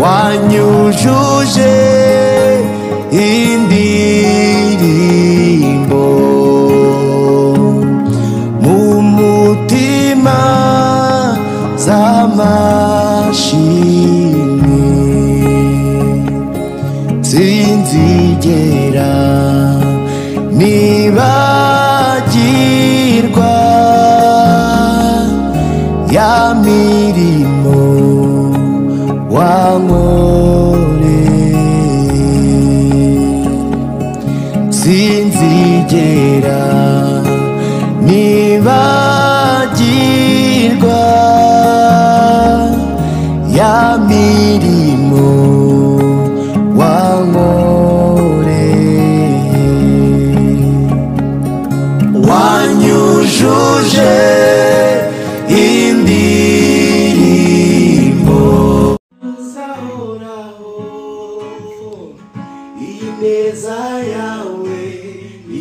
wanyujuje indirimbo mu mutima z'amashimwe sinzigera nibagirwa ya mirimo wankoreye sinzigera nibagirwa ya mirimo wankoreye wanyujuje indirimbo uzahoraho ineza yawe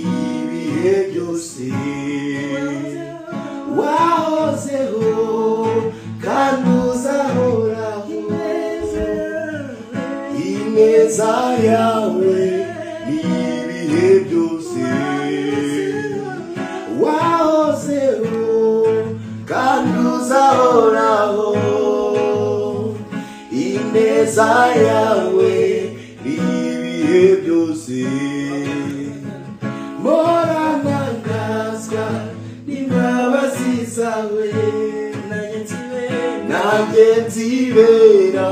ibihe byose wahozeho kandi uzahoraho ineza yawe ibihe byose wahozeho kandi uzahoraho ineza yawe ibihe byose moranangazwa n'imbabazi zawe nanjye nzibera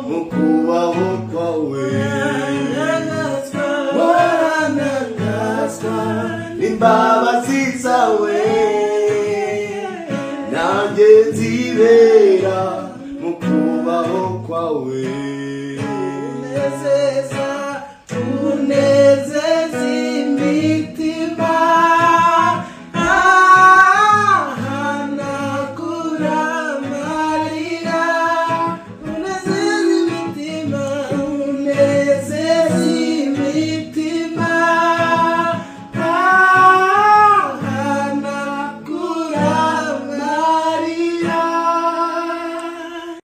mu kubaho kwawe moranangazwa n'imbabazi zawe nanjye nzibera mu kubaho kwawe unezeza